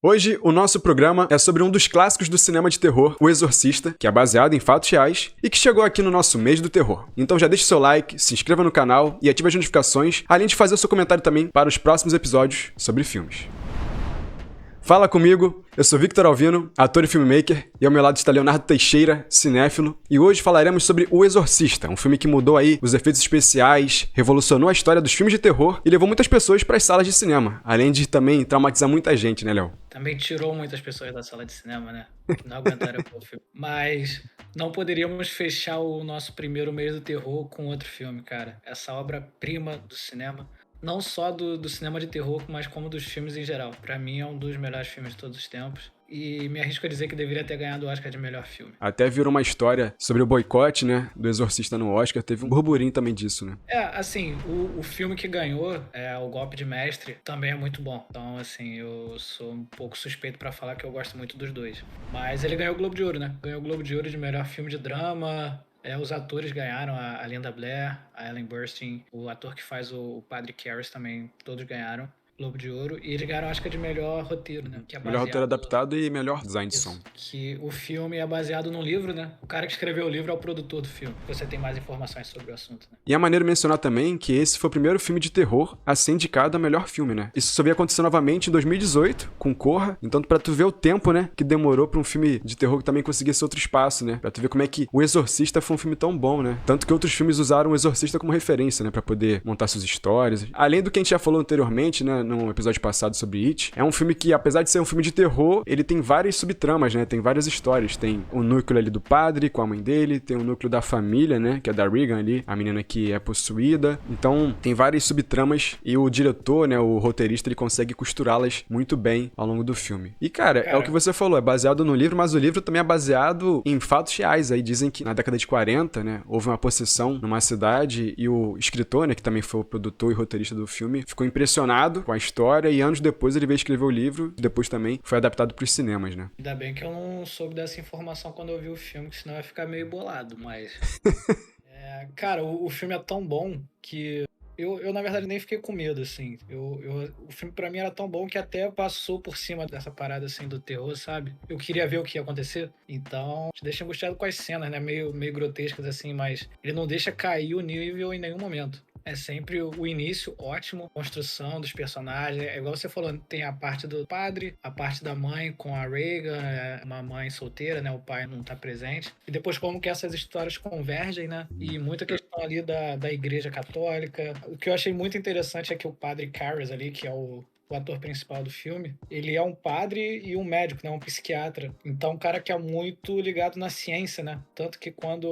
Hoje, o nosso programa é sobre um dos clássicos do cinema de terror, O Exorcista, que é baseado em fatos reais e que chegou aqui no nosso mês do terror. Então já deixe seu like, se inscreva no canal e ative as notificações, além de fazer o seu comentário também para os próximos episódios sobre filmes. Fala comigo, eu sou Victor Alvino, ator e filmmaker, e ao meu lado está Leonardo Teixeira, cinéfilo, e hoje falaremos sobre O Exorcista, um filme que mudou aí os efeitos especiais, revolucionou a história dos filmes de terror e levou muitas pessoas para as salas de cinema, além de também traumatizar muita gente, né, Léo? Também tirou muitas pessoas da sala de cinema, né? Não aguentaram o filme. Mas não poderíamos fechar o nosso primeiro mês do terror com outro filme, cara. Essa obra-prima do cinema. Não só do cinema de terror, mas como dos filmes em geral. Pra mim é um dos melhores filmes de todos os tempos. E me arrisco a dizer que deveria ter ganhado o Oscar de melhor filme. Até virou uma história sobre o boicote, né, do Exorcista no Oscar. Teve um burburinho também disso, né? Assim, o filme que ganhou, O Golpe de Mestre, também é muito bom. Então, assim, eu sou um pouco suspeito pra falar que eu gosto muito dos dois. Mas ele ganhou o Globo de Ouro, né? Ganhou o Globo de Ouro de melhor filme de drama. Os atores ganharam, a Linda Blair, a Ellen Burstyn, o ator que faz o Padre Karras também, todos ganharam Globo de Ouro. E eles ganharam, acho que, de melhor roteiro, né? Que é Melhor roteiro adaptado e melhor design de som. Que o filme é baseado num livro, né? O cara que escreveu o livro é o produtor do filme. Você tem mais informações sobre o assunto, né? E é maneiro mencionar também que esse foi o primeiro filme de terror a ser indicado a melhor filme, né? Isso só veio acontecer novamente em 2018, com Corra. Então, pra tu ver o tempo, né, que demorou pra um filme de terror que também conseguisse outro espaço, né? Pra tu ver como é que O Exorcista foi um filme tão bom, né? Tanto que outros filmes usaram O Exorcista como referência, né? Pra poder montar suas histórias. Além do que a gente já falou anteriormente, né, no episódio passado sobre It, é um filme que, apesar de ser um filme de terror, ele tem várias subtramas, né? Tem várias histórias. Tem o núcleo ali do padre com a mãe dele, tem o núcleo da família, né? Que é da Regan ali, a menina que é possuída. Então, tem várias subtramas e o diretor, né? O roteirista, ele consegue costurá-las muito bem ao longo do filme. E, cara, é o que você falou, é baseado no livro, mas o livro também é baseado em fatos reais. Aí dizem que na década de 40, né? Houve uma possessão numa cidade e o escritor, né? Que também foi o produtor e roteirista do filme, ficou impressionado com a história e anos depois ele veio escrever o livro, depois também foi adaptado pros cinemas, né? Ainda bem que eu não soube dessa informação quando eu vi o filme, que senão eu ia ficar meio bolado, mas... cara, o filme é tão bom que eu na verdade, nem fiquei com medo, assim. O filme, pra mim, era tão bom que até passou por cima dessa parada, assim, do terror, sabe? Eu queria ver o que ia acontecer. Então, te deixa angustiado com as cenas, né? Meio grotescas, assim, mas ele não deixa cair o nível em nenhum momento. É sempre o início ótimo, construção dos personagens. É igual você falou, tem a parte do padre, a parte da mãe com a Regan, uma mãe solteira, né? O pai não tá presente. E depois como que essas histórias convergem, né? E muita questão ali da igreja católica. O que eu achei muito interessante é que o padre Karras ali, que é o ator principal do filme, ele é um padre e um médico, né? Um psiquiatra. Então, um cara que é muito ligado na ciência, né? Tanto que quando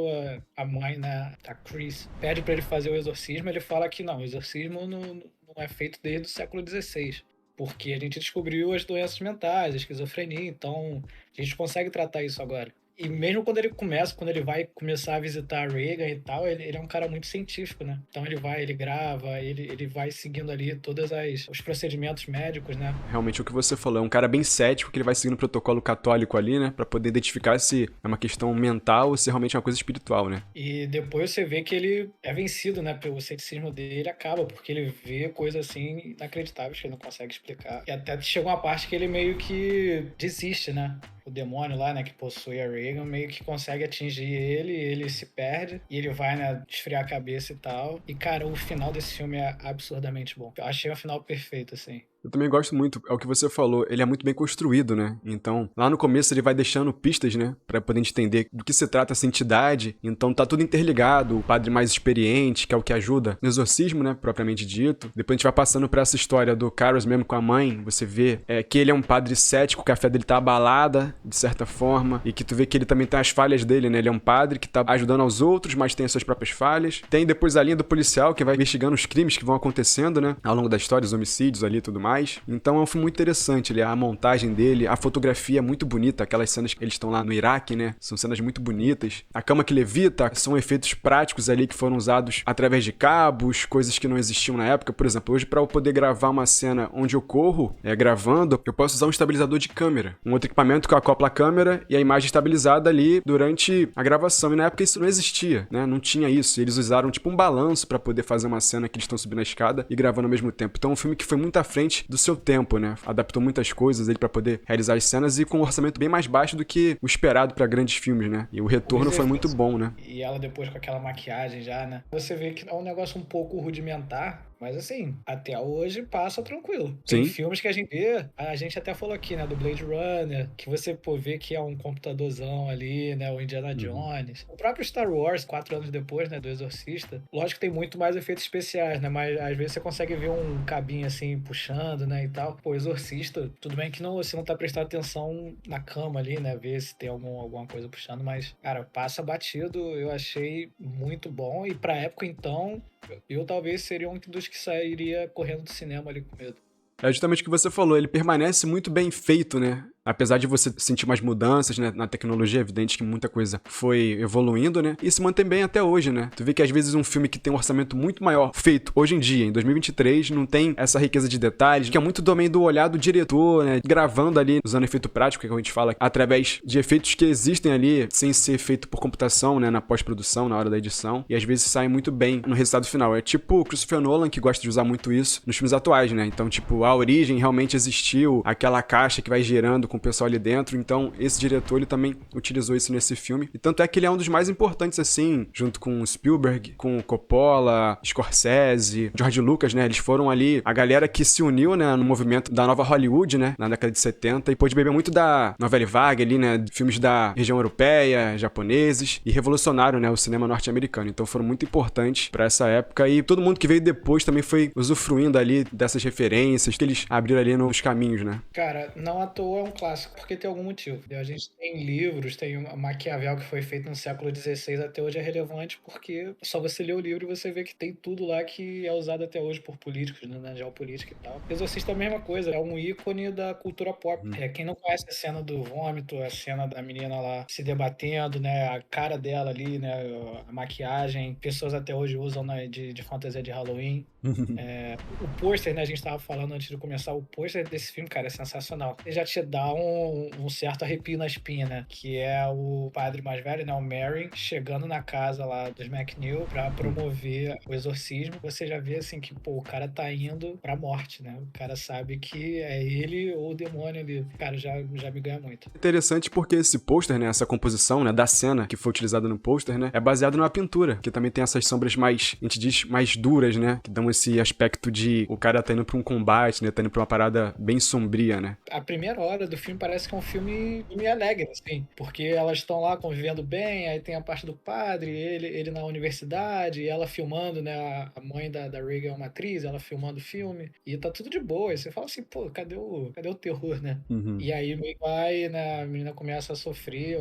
a mãe, né, a Chris, pede para ele fazer o exorcismo, ele fala que não, o exorcismo não é feito desde o século XVI. Porque a gente descobriu as doenças mentais, a esquizofrenia, então a gente consegue tratar isso agora. E mesmo quando ele vai começar a visitar a Regan e tal, ele é um cara muito científico, né? Então ele grava, ele vai seguindo ali todos os procedimentos médicos, né? Realmente o que você falou, é um cara bem cético, que ele vai seguindo o protocolo católico ali, né? Pra poder identificar se é uma questão mental ou se realmente é uma coisa espiritual, né? E depois você vê que ele é vencido, né? Pelo ceticismo dele acaba, porque ele vê coisas assim inacreditáveis que ele não consegue explicar. E até chega uma parte que ele meio que desiste, né? O demônio lá, né, que possui a Regan, meio que consegue atingir ele se perde, e ele vai, né, esfriar a cabeça e tal. E, cara, o final desse filme é absurdamente bom. Eu achei o final perfeito, assim. Eu também gosto muito, é o que você falou, ele é muito bem construído, né? Então, lá no começo ele vai deixando pistas, né? Pra poder entender do que se trata essa entidade. Então tá tudo interligado, o padre mais experiente, que é o que ajuda no exorcismo, né? Propriamente dito. Depois a gente vai passando pra essa história do Karras mesmo com a mãe, você vê que ele é um padre cético, que a fé dele tá abalada, de certa forma, e que tu vê que ele também tem as falhas dele, né? Ele é um padre que tá ajudando aos outros, mas tem as suas próprias falhas. Tem depois a linha do policial, que vai investigando os crimes que vão acontecendo, né? Ao longo da história, os homicídios ali e tudo mais. Então é um filme muito interessante, a montagem dele, a fotografia é muito bonita, aquelas cenas que eles estão lá no Iraque, né? São cenas muito bonitas. A cama que levita são efeitos práticos ali que foram usados através de cabos, coisas que não existiam na época. Por exemplo, hoje para eu poder gravar uma cena onde eu corro, gravando, eu posso usar um estabilizador de câmera, um outro equipamento que acopla a câmera e a imagem estabilizada ali durante a gravação. E na época isso não existia, né? Não tinha isso. Eles usaram tipo um balanço para poder fazer uma cena que eles estão subindo a escada e gravando ao mesmo tempo. Então é um filme que foi muito à frente mais do seu tempo, né? Adaptou muitas coisas ele pra poder realizar as cenas e com um orçamento bem mais baixo do que o esperado pra grandes filmes, né? E o retorno Os foi muito efeitos. bom, né? E ela depois com aquela maquiagem já, né? Você vê que é um negócio um pouco rudimentar, mas assim, até hoje passa tranquilo. Tem Sim. filmes que a gente vê, a gente até falou aqui, né, do Blade Runner, que você pô, vê que é um computadorzão ali, né, o Indiana Uhum. Jones. O próprio Star Wars, 4 anos depois, né, do Exorcista. Lógico que tem muito mais efeitos especiais, né, mas às vezes você consegue ver um cabinho assim puxando, né, e tal. Pô, Exorcista, tudo bem que não, você não tá prestando atenção na cama ali, né, ver se tem alguma coisa puxando, mas, cara, passa batido, eu achei muito bom e pra época então, eu talvez seria um dos que sairia correndo do cinema ali com medo. É justamente o que você falou, ele permanece muito bem feito, né? Apesar de você sentir mais mudanças, né, na tecnologia, é evidente que muita coisa foi evoluindo, né? E se mantém bem até hoje, né? Tu vê que às vezes um filme que tem um orçamento muito maior, feito hoje em dia, em 2023, não tem essa riqueza de detalhes, que é muito também do olhar do diretor, né? Gravando ali, usando efeito prático, que a gente fala, através de efeitos que existem ali, sem ser feito por computação, né? Na pós-produção, na hora da edição. E às vezes saem muito bem no resultado final. É tipo o Christopher Nolan, que gosta de usar muito isso nos filmes atuais, né? Então, tipo, a origem realmente existiu, aquela caixa que vai girando com o pessoal ali dentro, então esse diretor ele também utilizou isso nesse filme, e tanto é que ele é um dos mais importantes assim, junto com Spielberg, com Coppola, Scorsese, George Lucas, né, eles foram ali a galera que se uniu, né, no movimento da nova Hollywood, né, na década de 70 e pôde beber muito da novela vague ali, né, filmes da região europeia, japoneses, e revolucionaram, né, o cinema norte-americano, então foram muito importantes pra essa época, e todo mundo que veio depois também foi usufruindo ali dessas referências que eles abriram ali nos caminhos, né. Cara, não à toa é um clássico, porque tem algum motivo. A gente tem livros, tem o Maquiavel que foi feito no século XVI, até hoje é relevante, porque só você lê o livro e você vê que tem tudo lá que é usado até hoje por políticos, né, na geopolítica e tal. Exorcista é a mesma coisa, é um ícone da cultura pop. Uhum. Quem não conhece a cena do vômito, a cena da menina lá se debatendo, né, a cara dela ali, né, a maquiagem, pessoas até hoje usam, né, de fantasia de Halloween. O pôster, né? A gente tava falando antes de começar, o pôster desse filme, cara, é sensacional. Ele já te dá um certo arrepio na espinha, né? Que é o padre mais velho, né? O Merry, chegando na casa lá dos McNeil pra promover o exorcismo. Você já vê, assim, que, pô, o cara tá indo pra morte, né? O cara sabe que é ele ou o demônio ali. Cara, já me ganha muito. Interessante porque esse pôster, né, essa composição, né, da cena que foi utilizada no pôster, né, é baseado numa pintura, que também tem essas sombras mais, a gente diz, mais duras, né, que dão esse aspecto de o cara tá indo pra um combate, né, tá indo pra uma parada bem sombria, né. A primeira hora do filme parece que é um filme alegre, assim, porque elas estão lá convivendo bem, aí tem a parte do padre, ele na universidade, e ela filmando, né, a mãe da Regan é uma atriz, ela filmando o filme, e tá tudo de boa, e você fala assim, pô, cadê o terror, né? Uhum. E aí meio vai, né, a menina começa a sofrer,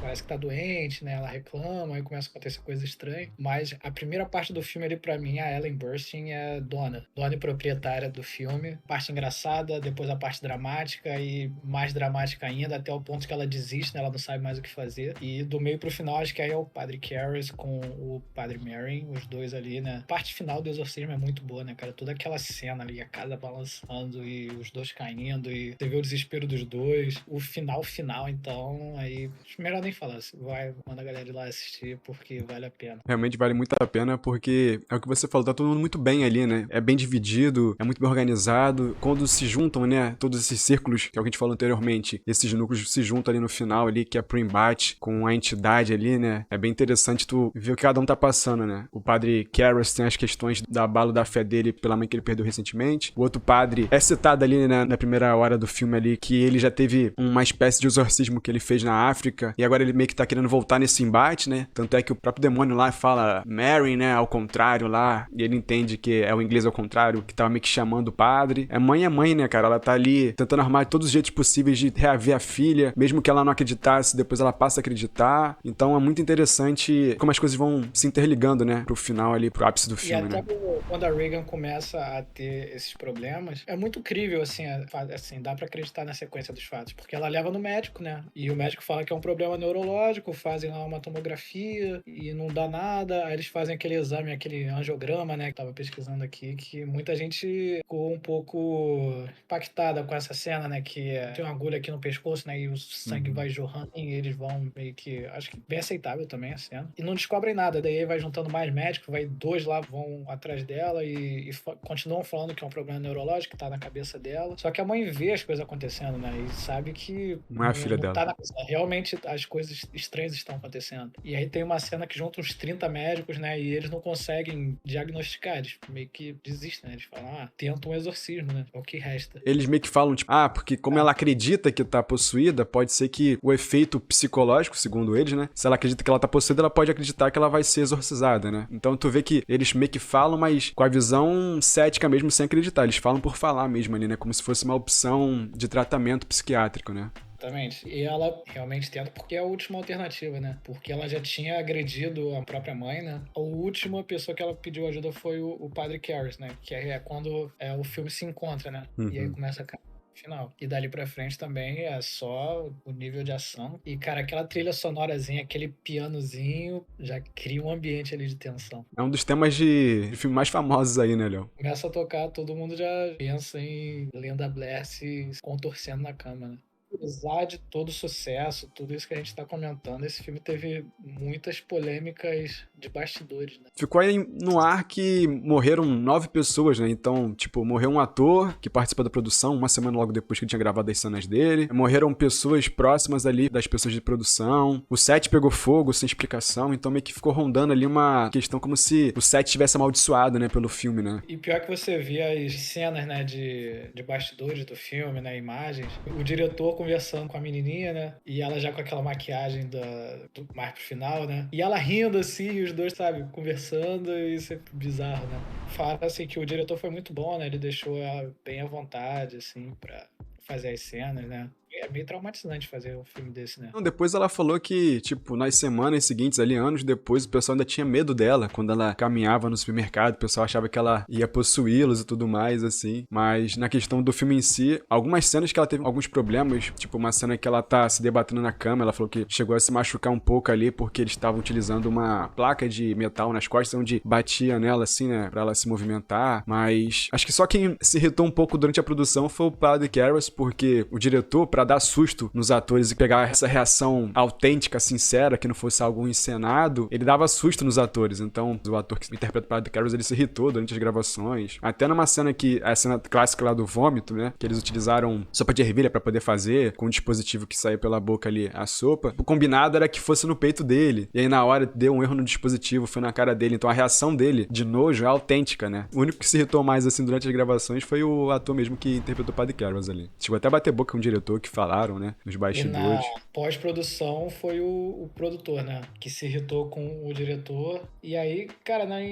parece que tá doente, né, ela reclama, aí começa a acontecer coisas estranhas, mas a primeira parte do filme ali pra mim, a Ellen Burstyn é dona e proprietária do filme, parte engraçada, depois a parte dramática e mais dramática ainda, até o ponto que ela desiste, né, ela não sabe mais o que fazer, e do meio pro final acho que aí é o Padre Karras com o Padre Merrin, os dois ali, né, a parte final do exorcismo é muito boa, né, cara, toda aquela cena ali, a casa balançando e os dois caindo, e você vê o desespero dos dois, o final, então, aí, melhor nem falar, manda a galera ir lá assistir, porque vale a pena. Realmente vale muito a pena porque é o que você falou, tá todo mundo muito bem ali, né? É bem dividido, é muito bem organizado. Quando se juntam, né, todos esses círculos que a gente falou anteriormente, esses núcleos se juntam ali no final ali, que é pro embate com a entidade ali, né? É bem interessante tu ver o que cada um tá passando, né? O padre Karras tem as questões da abalo da fé dele pela mãe que ele perdeu recentemente. O outro padre é citado ali, né, na primeira hora do filme ali, que ele já teve uma espécie de exorcismo que ele fez na África, e agora ele meio que tá querendo voltar nesse embate, né? Tanto é que o próprio demônio lá fala Mary, né, ao contrário lá, e ele entende que é o inglês ao contrário, que tava meio que chamando o padre. É mãe, né, cara? Ela tá ali tentando arrumar todos os jeitos possíveis de reaver a filha, mesmo que ela não acreditasse, depois ela passa a acreditar. Então é muito interessante como as coisas vão se interligando, né, pro final ali, pro ápice do E filme, até né? quando a Reagan começa a ter esses problemas, é muito crível, assim, assim, dá pra acreditar na sequência dos fatos, porque ela leva no médico, né? E o médico fala que é um problema neurológico, fazem lá uma tomografia e não dá nada, aí eles fazem aquele exame, aquele angiograma, né, que tava pesquisando pesquisando aqui, que muita gente ficou um pouco impactada com essa cena, né? Que tem uma agulha aqui no pescoço, né? E o sangue vai jorrando e eles vão meio que... Acho que bem aceitável também a cena. E não descobrem nada, daí vai juntando mais médicos, vai 2 lá, vão atrás dela e continuam falando que é um problema neurológico, que tá na cabeça dela. Só que a mãe vê as coisas acontecendo, né? E sabe que Não é a filha não dela. tá na cabeça. Realmente as coisas estranhas estão acontecendo. E aí tem uma cena que junta uns 30 médicos, né? E eles não conseguem diagnosticar, eles meio que desistem, né? Eles falam, tentam um exorcismo, né? É o que resta. Eles meio que falam, tipo, porque como ela acredita que tá possuída, pode ser que o efeito psicológico, segundo eles, né? Se ela acredita que ela tá possuída, ela pode acreditar que ela vai ser exorcizada, né? Então tu vê que eles meio que falam, mas com a visão cética mesmo, sem acreditar. Eles falam por falar mesmo ali, né? Como se fosse uma opção de tratamento psiquiátrico, né? Exatamente. E ela realmente tenta porque é a última alternativa, né? Porque ela já tinha agredido a própria mãe, né? A última pessoa que ela pediu ajuda foi o Padre Karras, né? Que é quando o filme se encontra, né? E aí começa a final. E dali pra frente também é só o nível de ação. E, cara, aquela trilha sonorazinha, aquele pianozinho, já cria um ambiente ali de tensão. É um dos temas de filme mais famosos aí, né, Léo? Começa a tocar, todo mundo já pensa em Linda Blair se contorcendo na cama, né? Apesar de todo o sucesso, tudo isso que a gente tá comentando, esse filme teve muitas polêmicas de bastidores, né? Ficou aí no ar que morreram 9 pessoas, né? Então, tipo, morreu um ator que participa da produção, uma semana logo depois que ele tinha gravado as cenas dele. Morreram pessoas próximas ali das pessoas de produção. O set pegou fogo sem explicação, então meio que ficou rondando ali uma questão como se o set tivesse amaldiçoado, né, pelo filme, né? E pior que você via as cenas, né, de bastidores do filme, né, imagens, o diretor conversando com a menininha, né, e ela já com aquela maquiagem do mais pro final, né, e ela rindo assim, e os dois, sabe, conversando, e isso é bizarro, né. Fala assim que o diretor foi muito bom, né, ele deixou ela bem à vontade, assim, pra fazer as cenas, né. É meio traumatizante fazer um filme desse, né. Não, depois ela falou que, tipo, nas semanas seguintes, ali, anos depois, o pessoal ainda tinha medo dela. Quando ela caminhava no supermercado, o pessoal achava que ela ia possuí-los e tudo mais, assim. Mas na questão do filme em si, algumas cenas que ela teve alguns problemas, tipo uma cena que ela tá se debatendo na cama, ela falou que chegou a se machucar um pouco ali porque eles estavam utilizando uma placa de metal nas costas, onde batia nela, assim, né, pra ela se movimentar. Mas acho que só quem se irritou um pouco durante a produção foi o Padre Karras, porque o diretor, pra dar susto nos atores e pegar essa reação autêntica, sincera, que não fosse algo encenado, ele dava susto nos atores. Então, o ator que interpreta o Padre Karras, ele se irritou durante as gravações. Até numa cena que, a cena clássica lá do vômito, né, que eles utilizaram sopa de ervilha pra poder fazer, com um dispositivo que saía pela boca ali, a sopa. O combinado era que fosse no peito dele. E aí, na hora, deu um erro no dispositivo, foi na cara dele. Então, a reação dele, de nojo, é autêntica, né? O único que se irritou mais, assim, durante as gravações foi o ator mesmo que interpretou o Padre Karras ali. Chegou até a bater boca com o diretor que falaram, né, nos E na bastidores. pós-produção foi o produtor, né? Que se irritou com o diretor. E aí, cara, né,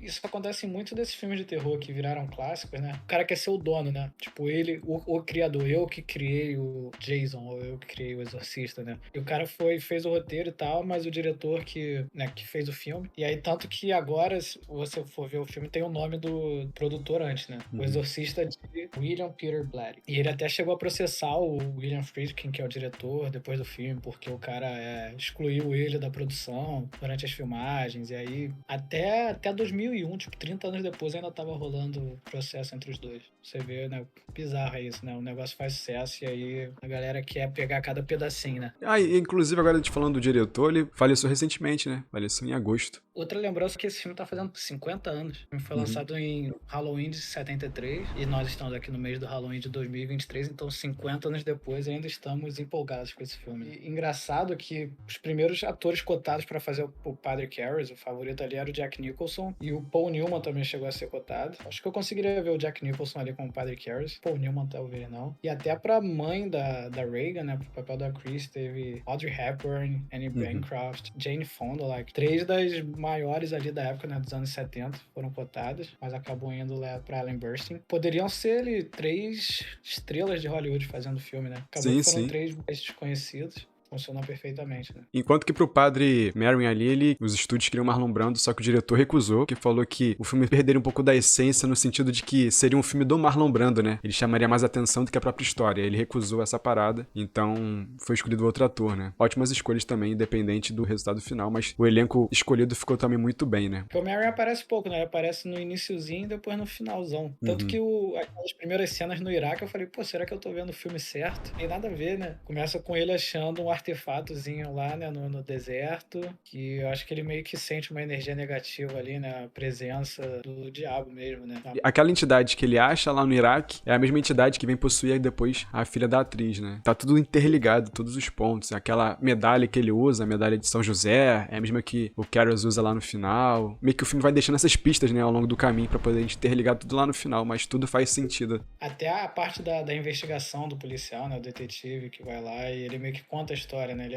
isso acontece em muitos desses filmes de terror que viraram clássicos, né? O cara quer ser o dono, né? Tipo, ele, o criador, eu que criei o Jason, ou eu que criei o Exorcista, né? E o cara fez o roteiro e tal, mas o diretor que fez o filme. E aí, tanto que agora, se você for ver o filme, tem o nome do produtor antes, né? O Exorcista de William Peter Blatty. E ele até chegou a processar o William Friedkin, que é o diretor, depois do filme, porque o cara excluiu ele da produção durante as filmagens, e aí até 2001, tipo, 30 anos depois ainda tava rolando processo entre os dois. Você vê, né, bizarro é isso, né, o negócio faz sucesso e aí a galera quer pegar cada pedacinho, né. E inclusive agora a gente falando do diretor, ele faleceu recentemente, né? Faleceu em agosto. Outra lembrança é que esse filme tá fazendo 50 anos. O filme foi lançado em Halloween de 73 e nós estamos aqui no mês do Halloween de 2023, então 50 anos depois ainda estamos empolgados com esse filme. E engraçado que os primeiros atores cotados para fazer o Padre Karras, o favorito ali era o Jack Nicholson, e o Paul Newman também chegou a ser cotado. Acho que eu conseguiria ver o Jack Nicholson ali como Padre Karras, Paul Newman talvez não. E até pra mãe da Reagan, né, pro papel da Chris, teve Audrey Hepburn, Annie Bancroft, Jane Fonda, like, 3 das maiores ali da época, né, dos anos 70, foram cotadas, mas acabou indo lá pra Ellen Burstyn. Poderiam ser ali 3 estrelas de Hollywood fazendo filme, né? Acabou Sim, que foram sim. 3 mais desconhecidos. funciona perfeitamente, né? Enquanto que pro padre Merrin ali, os estúdios queriam Marlon Brando, só que o diretor recusou, que falou que o filme perderia um pouco da essência no sentido de que seria um filme do Marlon Brando, né? Ele chamaria mais atenção do que a própria história. Ele recusou essa parada, então foi escolhido outro ator, né? Ótimas escolhas também, independente do resultado final, mas o elenco escolhido ficou também muito bem, né? Porque o Mary aparece pouco, né? Ele aparece no iniciozinho e depois no finalzão. Tanto que aquelas primeiras cenas no Iraque, eu falei, pô, será que eu tô vendo o filme certo? Tem nada a ver, né? Começa com ele achando um artefatozinho lá, né, no deserto, que eu acho que ele meio que sente uma energia negativa ali, né? A presença do diabo mesmo, né? Aquela entidade que ele acha lá no Iraque é a mesma entidade que vem possuir depois a filha da atriz, né? Tá tudo interligado, todos os pontos. Aquela medalha que ele usa, a medalha de São José, é a mesma que o Karras usa lá no final. Meio que o filme vai deixando essas pistas, né, ao longo do caminho pra poder interligar tudo lá no final, mas tudo faz sentido. Até a parte da investigação do policial, né? O detetive que vai lá e ele meio que conta a história, né? Ele,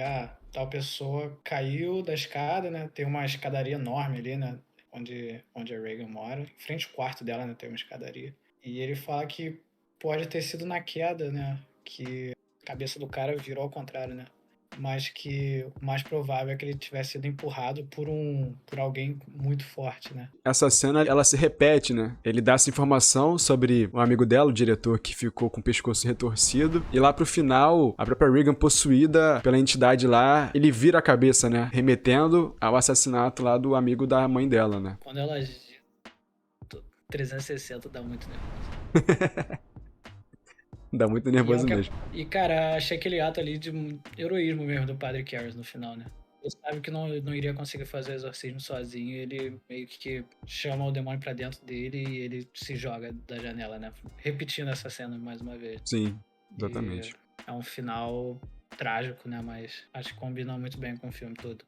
tal pessoa caiu da escada, né? Tem uma escadaria enorme ali, né? Onde a Regan mora. Em frente ao quarto dela, né? Tem uma escadaria. E ele fala que pode ter sido na queda, né? Que a cabeça do cara virou ao contrário, né? Mas que o mais provável é que ele tivesse sido empurrado por alguém muito forte, né? Essa cena, ela se repete, né? Ele dá essa informação sobre um amigo dela, o diretor, que ficou com o pescoço retorcido. E lá pro final, a própria Regan, possuída pela entidade lá, ele vira a cabeça, né? Remetendo ao assassinato lá do amigo da mãe dela, né? Quando ela... 360 dá muito nervoso. Dá muito nervoso mesmo. E, cara, achei aquele ato ali de heroísmo mesmo do Padre Karras no final, né? Ele sabe que não iria conseguir fazer o exorcismo sozinho, ele meio que chama o demônio pra dentro dele e ele se joga da janela, né? Repetindo essa cena mais uma vez. Sim, exatamente. E é um final trágico, né? Mas acho que combina muito bem com o filme todo.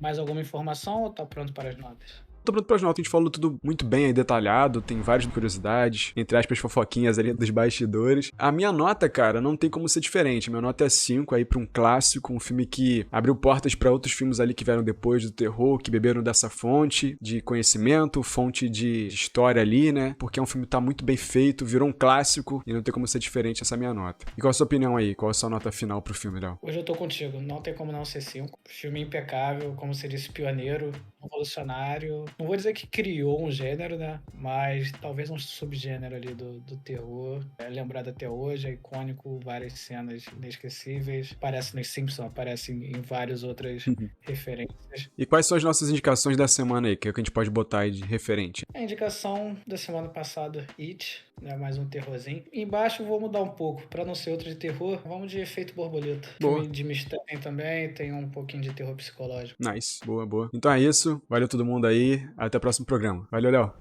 Mais alguma informação ou tá pronto para as notas? Tô pronto pras notas, a gente falou tudo muito bem aí, detalhado, tem várias curiosidades, entre aspas, fofoquinhas ali dos bastidores. A minha nota, cara, não tem como ser diferente. Minha nota é 5 aí pra um clássico, um filme que abriu portas pra outros filmes ali que vieram depois do terror, que beberam dessa fonte de conhecimento, fonte de história ali, né? Porque é um filme que tá muito bem feito, virou um clássico e não tem como ser diferente essa minha nota. E qual a sua opinião aí? Qual a sua nota final pro filme, Léo? Hoje eu tô contigo, não tem como não ser 5. Filme impecável, como você disse, pioneiro, revolucionário. Não vou dizer que criou um gênero, né? Mas talvez um subgênero ali do terror. É lembrado até hoje, é icônico, várias cenas inesquecíveis. Aparece nos Simpsons, aparece em várias outras referências. E quais são as nossas indicações da semana aí? Que é o que a gente pode botar aí de referente? A indicação da semana passada, It, né? Mais um terrorzinho. Embaixo vou mudar um pouco, pra não ser outro de terror, vamos de Efeito Borboleta. Boa. Filme de mistério também, tem um pouquinho de terror psicológico. Nice, boa, boa. Então é isso, valeu todo mundo aí, até o próximo programa. Valeu, Léo.